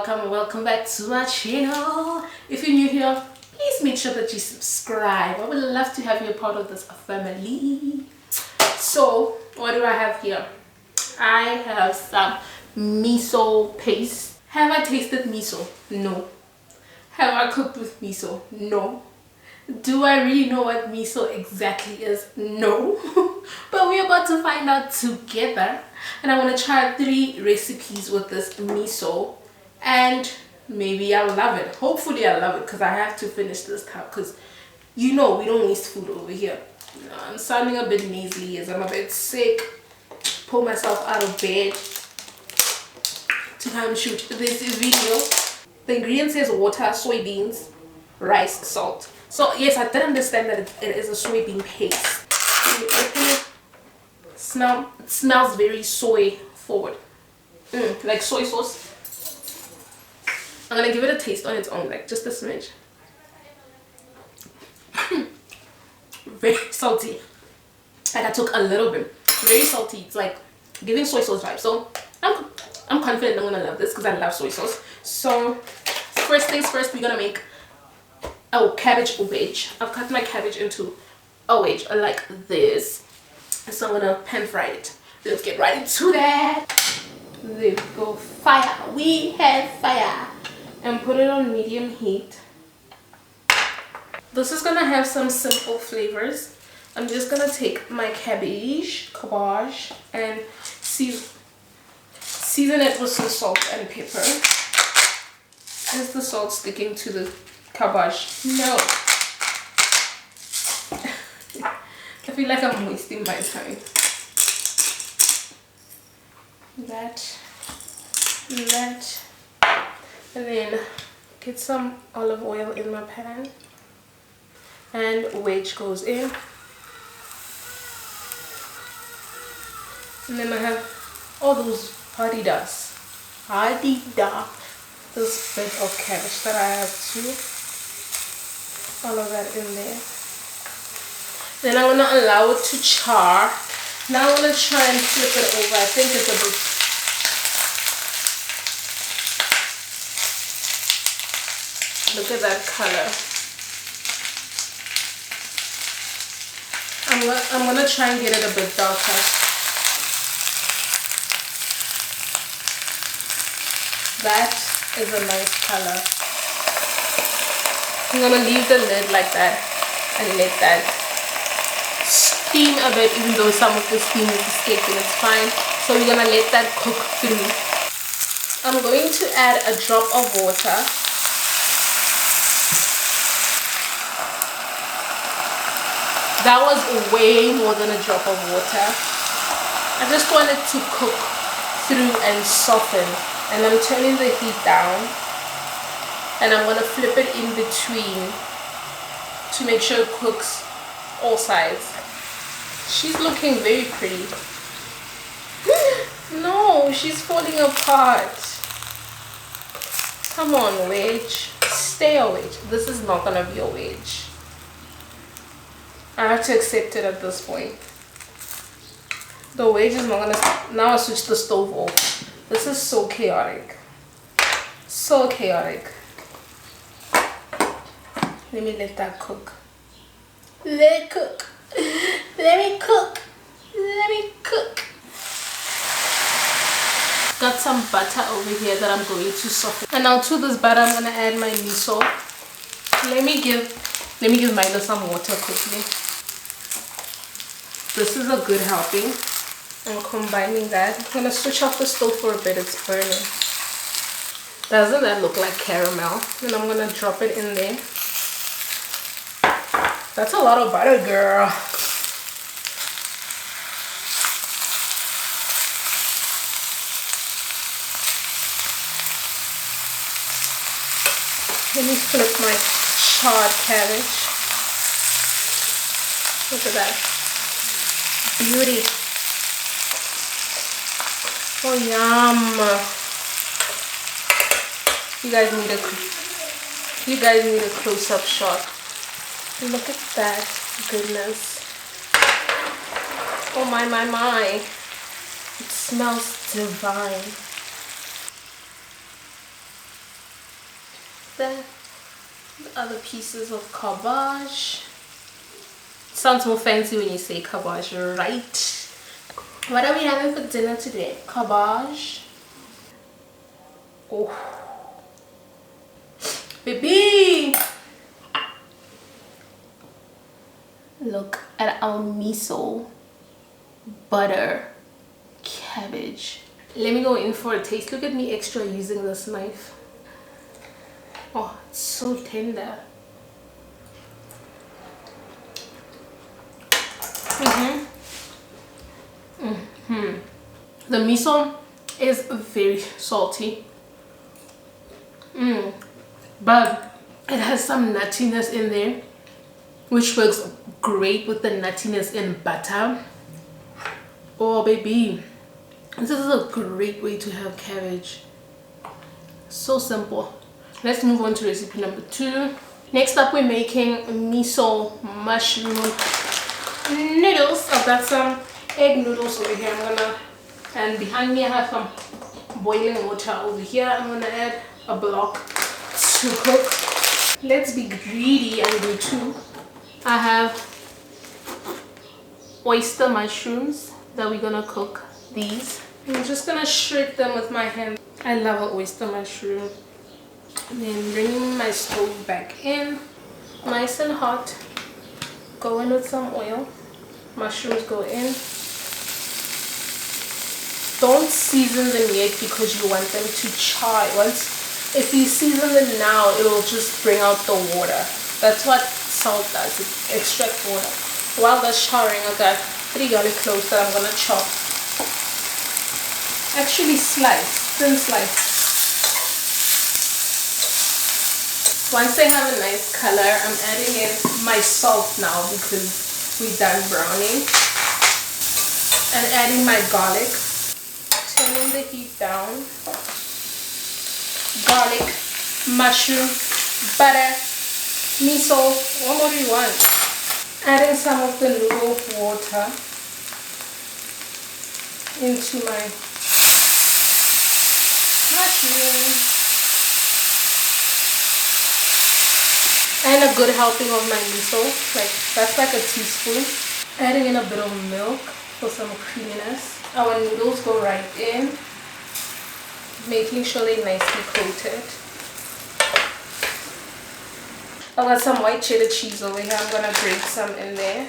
welcome back to my channel. If you're new here, please make sure that you subscribe. I would love to have you a part of this family. So what do I have here? I have some miso paste. Have I tasted miso? No. Have I cooked with miso? No. Do I really know what miso exactly is? No. But we're about to find out together. And I want to try 3 recipes with this miso. And maybe I'll love it. Hopefully I'll love it because I have to finish this tub. Because you know we don't waste food over here. I'm sounding a bit nasally as I'm a bit sick. Pull myself out of bed to come shoot this video. The ingredient says water, soybeans, rice, salt. So yes, I did understand that it is a soybean paste. It smells very soy forward, like soy sauce. I'm gonna give it a taste on its own, like just a smidge. Very salty. Like I took a little bit. Very salty. It's like giving soy sauce vibes. So I'm confident I'm gonna love this because I love soy sauce. So first things first, we're gonna make cabbage wedge. I've cut my cabbage into a wedge like this. So I'm gonna pan fry it. Let's get right into that. There we go. Fire. We have fire. And put it on medium heat. This is gonna have some simple flavors. I'm just gonna take my cabbage, and season it with some salt and pepper. Is the salt sticking to the cabbage? No. I feel like I'm wasting my time. That, and then get some olive oil in my pan, and wedge goes in, and then I have all those this bit of cabbage that I have too. All of that in there. Then I'm gonna allow it to char. Now I'm gonna try and flip it over. I think it's a bit. Look at that color. I'm gonna try and get it a bit darker. That is a nice color. I'm gonna leave the lid like that and let that steam a bit, even though some of the steam is escaping. It's fine. So we're gonna let that cook through. I'm going to add a drop of water. That was way more than a drop of water. I just want it to cook through and soften. And I'm turning the heat down. And I'm going to flip it in between to make sure it cooks all sides. She's looking very pretty. No, she's falling apart. Come on, wedge. Stay a wedge. This is not going to be a wedge. I have to accept it at this point. The wedge is not going to... Now I switch the stove off. This is so chaotic. So chaotic. Let me let that cook. Let it cook. Let me cook. Let me cook. Got some butter over here that I'm going to soften. And now to this butter I'm gonna add my miso. Let me give Milo some water quickly. This is a good helping. I'm combining that. I'm gonna switch off the stove for a bit. It's burning. Doesn't that look like caramel? And I'm gonna drop it in there. That's a lot of butter, girl. Let me flip my charred cabbage. Look at that. Beauty. Oh, yum. You guys need a close-up shot. Look at that goodness. Oh my. It smells divine. the other pieces of cabbage. Sounds more fancy when you say cabbage, right? What are we having for dinner today? Cabbage. Oh, baby! Look at our miso, butter, cabbage. Let me go in for a taste. Look at me extra using this knife. Oh, it's so tender. The miso is very salty, but it has some nuttiness in there, which works great with the nuttiness in butter. Oh baby, this is a great way to have cabbage. So simple. Let's move on to recipe number 2. Next up, we're making miso mushroom noodles. I've got some egg noodles over here. And behind me I have some boiling water over here. I'm gonna add a block to cook. Let's be greedy and do 2. I have oyster mushrooms that we're gonna cook these. I'm just gonna shred them with my hand. I love an oyster mushroom. And then bring my stove back in, nice and hot. Go in with some oil. Mushrooms go in. Don't season them yet because you want them to char. If you season them now, it will just bring out the water. That's what salt does. It extracts water. While that's charring, I got 3 garlic cloves that I'm gonna chop. Actually slice, thin slice. Once they have a nice color, I'm adding in my salt now because we're done browning. And adding my garlic. Turning the heat down. Garlic, mushroom, butter, miso. What more do you want? Adding some of the noodle water into my mushroom. And a good helping of my miso, that's like a teaspoon. Adding in a bit of milk for some creaminess. Our noodles go right in, making sure they're nicely coated. I've got some white cheddar cheese over here. I'm gonna grate some in there,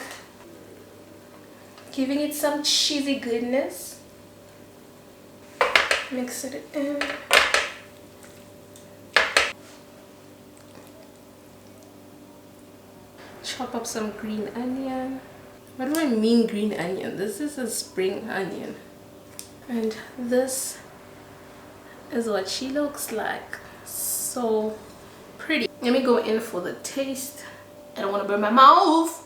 giving it some cheesy goodness. Mix it in. Chop up some green onion. What do I mean green onion? This is a spring onion. And this is what she looks like. So pretty. Let me go in for the taste. I don't want to burn my mouth.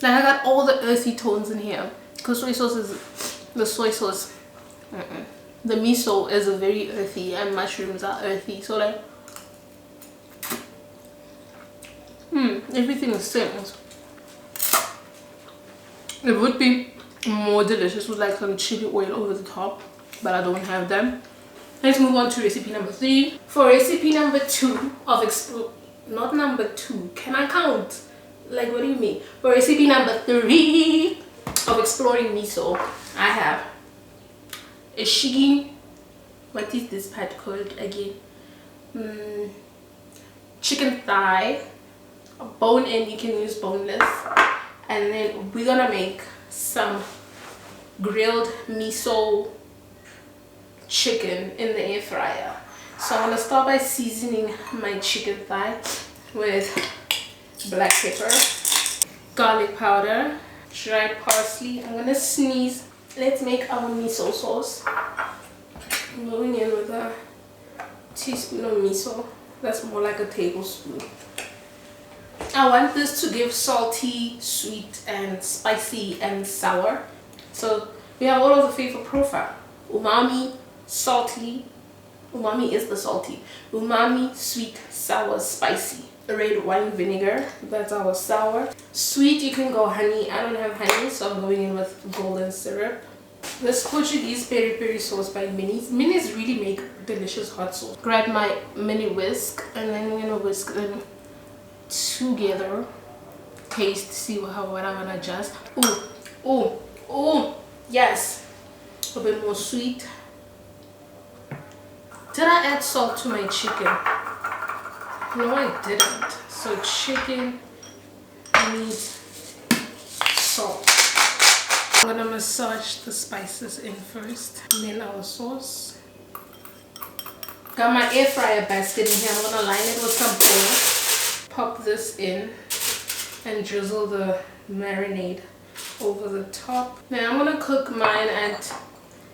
Now I got all the earthy tones in here. Because soy sauce is the soy sauce. The miso is very earthy and mushrooms are earthy, so like everything is same. It would be more delicious with like some chili oil over the top, but I don't have them. Let's move on to recipe number 3. For recipe number 2 of not number 2, can I count? Like, what do you mean? For recipe number 3 of exploring miso, I have ishigi. What is this part called again? Chicken thigh, bone in, you can use boneless. And then we're gonna make some grilled miso chicken in the air fryer. So I'm gonna start by seasoning my chicken thigh with black pepper, garlic powder, dried parsley. I'm gonna sneeze. Let's make our miso sauce. I'm going in with a teaspoon of miso. That's more like a tablespoon. I want this to give salty, sweet, and spicy and sour. So we have all of the flavor profile. Umami, salty. Umami is the salty. Umami, sweet, sour, spicy. Red wine vinegar, that's our sour. Sweet, you can go honey. I don't have honey, so I'm going in with golden syrup. This Portuguese peri peri sauce by Minis. Minis really make delicious hot sauce. Grab my mini whisk and then I'm gonna whisk them together. Taste, see what I'm gonna adjust. Oh, yes. A bit more sweet. Did I add salt to my chicken? No, I didn't. So chicken needs salt. I'm gonna massage the spices in first, and then our sauce. Got my air fryer basket in here. I'm gonna line it with some oil. Pop this in and drizzle the marinade over the top. Now I'm gonna cook mine at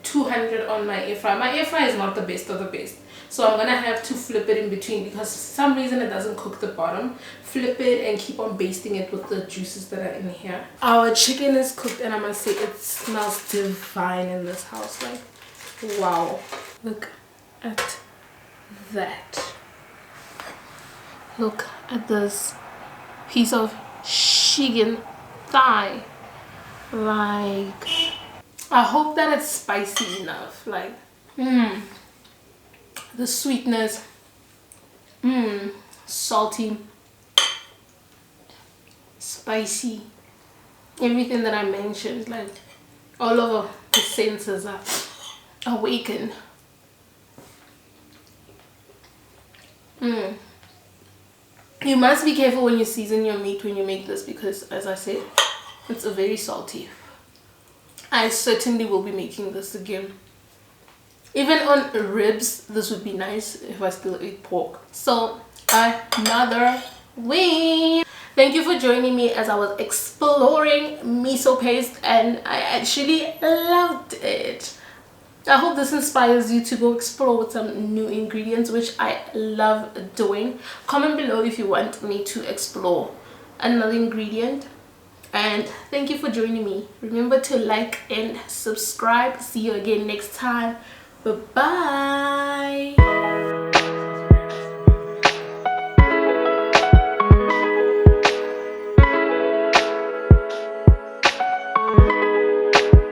200 on my air fryer. My air fryer is not the best of the best, so I'm gonna have to flip it in between because for some reason it doesn't cook the bottom. Flip it and keep on basting it with the juices that are in here. Our chicken is cooked and I must say it smells divine in this house. Like, wow, look at that. Look at this piece of chicken thigh. Like, I hope that it's spicy enough. Like, the sweetness, salty, spicy, everything that I mentioned, like all over the senses are awakened. You must be careful when you season your meat when you make this because, as I said, it's very salty. I certainly will be making this again. Even on ribs, this would be nice if I still ate pork. So, another win! Thank you for joining me as I was exploring miso paste and I actually loved it. I hope this inspires you to go explore with some new ingredients, which I love doing. Comment below if you want me to explore another ingredient. And thank you for joining me. Remember to like and subscribe. See you again next time. Bye bye.